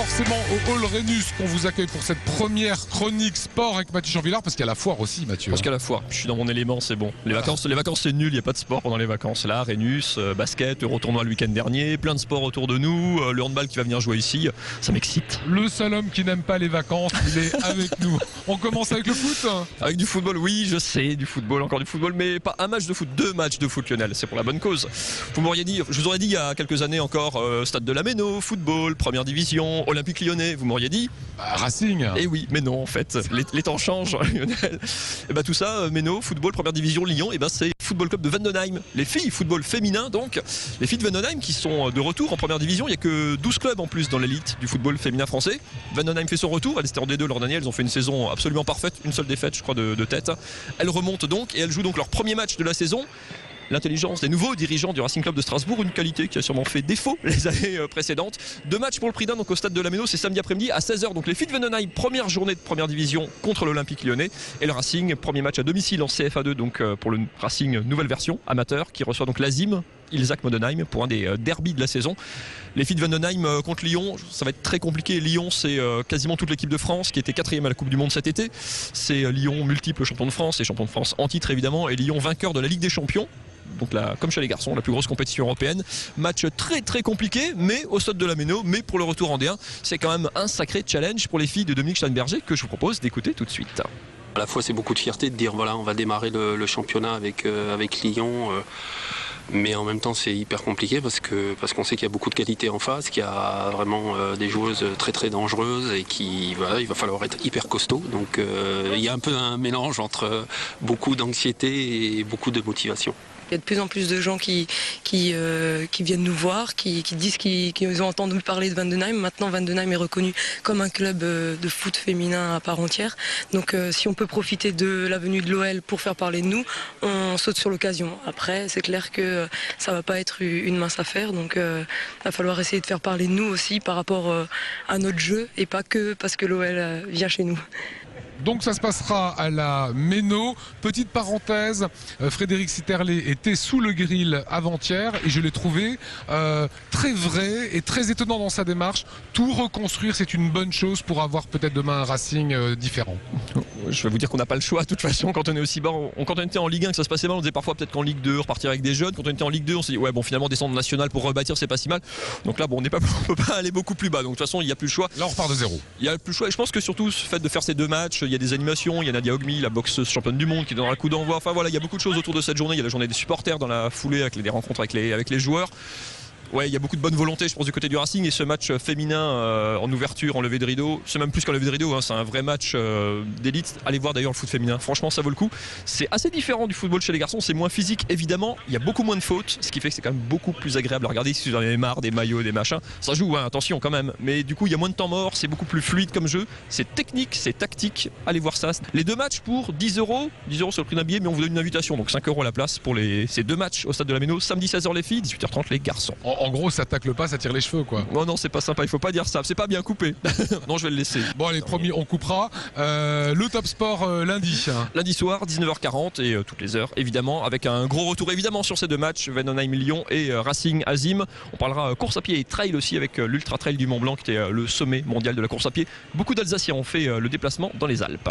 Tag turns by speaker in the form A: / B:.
A: forcément au Hall Rhenus qu'on vous accueille pour cette première chronique sport avec Mathieu Jean-Villard, parce qu'il y a la foire aussi, Mathieu.
B: Parce qu'à la foire, je suis dans mon élément, c'est bon. Les vacances c'est nul, il n'y a pas de sport pendant les vacances. Là, Rhenus, basket, Euro-tournoi le week-end dernier, plein de sports autour de nous, le handball qui va venir jouer ici, ça m'excite.
A: Le seul homme qui n'aime pas les vacances, il est avec nous. On commence avec le foot.
B: Avec du football, oui, je sais, du football, encore du football, mais pas un match de foot, 2 matchs de foot, Lionel, c'est pour la bonne cause. Vous m'auriez dit, je vous aurais dit il y a quelques années encore, Stade de la Méno, football, première division, Olympique Lyonnais, vous m'auriez dit
A: Racing.
B: Eh oui, mais non, en fait, les temps changent, Lionel. Et bah tout ça, Méno, football, première division, Lyon, et ben c'est Football Club de Vendenheim. Les filles, football féminin, donc, les filles de Vendenheim qui sont de retour en première division. Il n'y a que 12 clubs en plus dans l'élite du football féminin français. Vendenheim fait son retour, elles étaient en D2 l'an dernier, elles ont fait une saison absolument parfaite, une seule défaite, je crois, de tête. Elles remontent donc et elles jouent donc leur premier match de la saison. L'intelligence des nouveaux dirigeants du Racing Club de Strasbourg, une qualité qui a sûrement fait défaut les années précédentes. 2 matchs pour le prix d'un, donc au stade de la Méno, c'est samedi après-midi à 16h. Donc les filles de Vendenheim, première journée de première division contre l'Olympique Lyonnais. Et le Racing, premier match à domicile en CFA2, donc pour le Racing nouvelle version, amateur, qui reçoit donc l'Azim, Ilzach Modenheim, pour un des derbys de la saison. Les filles de Vendenheim contre Lyon, ça va être très compliqué. Lyon, c'est quasiment toute l'équipe de France qui était 4e à la Coupe du Monde cet été. C'est Lyon multiple champion de France et champion de France en titre évidemment, et Lyon vainqueur de la Ligue des Champions. Donc là, comme chez les garçons, la plus grosse compétition européenne. Match très très compliqué, mais au stade de la Méno, mais pour le retour en D1, c'est quand même un sacré challenge pour les filles de Dominique Steinberger que je vous propose d'écouter tout de suite.
C: À la fois, c'est beaucoup de fierté de dire voilà, on va démarrer le championnat avec Lyon. Mais en même temps, c'est hyper compliqué parce qu'on sait qu'il y a beaucoup de qualité en face, qu'il y a vraiment des joueuses très très dangereuses et il va falloir être hyper costaud. Donc il y a un peu un mélange entre beaucoup d'anxiété et beaucoup de motivation.
D: Il y a de plus en plus de gens qui viennent nous voir, qui disent qu'ils ont entendu parler de Vendenheim. Maintenant, Vendenheim est reconnu comme un club de foot féminin à part entière. Donc si on peut profiter de la venue de l'OL pour faire parler de nous, on saute sur l'occasion. Après, c'est clair que ça ne va pas être une mince affaire. Donc il va falloir essayer de faire parler de nous aussi par rapport à notre jeu et pas que parce que l'OL vient chez nous.
A: Donc ça se passera à la Méno. Petite parenthèse, Frédéric Sitterlé était sous le grill avant-hier et je l'ai trouvé très vrai et très étonnant dans sa démarche. Tout reconstruire, c'est une bonne chose pour avoir peut-être demain un Racing différent.
B: Je vais vous dire qu'on n'a pas le choix de toute façon quand on est aussi bas. Quand on était en Ligue 1 que ça se passait mal, on disait parfois peut-être qu'en Ligue 2 repartir avec des jeunes. Quand on était en Ligue 2, on s'est dit ouais bon finalement descendre en national pour rebâtir c'est pas si mal. Donc là bon on peut pas aller beaucoup plus bas. Donc de toute façon il n'y a plus le choix.
A: Là on repart de zéro.
B: Il y a plus le choix et je pense que surtout ce fait de faire ces 2 matchs, il y a des animations, il y a Nadia Ogmi, la boxeuse championne du monde qui donnera le coup d'envoi. Enfin voilà, il y a beaucoup de choses autour de cette journée. Il y a la journée des supporters dans la foulée avec les rencontres avec les joueurs. Ouais, il y a beaucoup de bonne volonté, je pense, du côté du Racing. Et ce match féminin en ouverture, en levée de rideau, c'est même plus qu'en levée de rideau, hein, c'est un vrai match d'élite. Allez voir d'ailleurs le foot féminin, franchement, ça vaut le coup. C'est assez différent du football chez les garçons, c'est moins physique, évidemment. Il y a beaucoup moins de fautes, ce qui fait que c'est quand même beaucoup plus agréable à regarder. Si vous en avez marre des maillots, des machins, ça joue, hein, attention quand même. Mais du coup, il y a moins de temps mort, c'est beaucoup plus fluide comme jeu. C'est technique, c'est tactique. Allez voir ça. Les 2 matchs pour 10 €, 10 € sur le prix d'un billet, mais on vous donne une invitation. Donc 5 € la place pour ces 2 matchs au stade de la Méno. Samedi 16h les filles, 18h30 les garçons.
A: En gros, ça tacle pas, ça tire les cheveux quoi.
B: Non, c'est pas sympa, il faut pas dire ça, c'est pas bien coupé. Non, je vais le laisser.
A: Bon, allez, promis, on coupera. Le Top Sport lundi.
B: Lundi soir, 19h40 et toutes les heures, évidemment, avec un gros retour évidemment sur ces 2 matchs, Vendenheim-Lyon et Racing Azim. On parlera course à pied et trail aussi avec l'Ultra Trail du Mont Blanc qui était le sommet mondial de la course à pied. Beaucoup d'Alsaciens ont fait le déplacement dans les Alpes.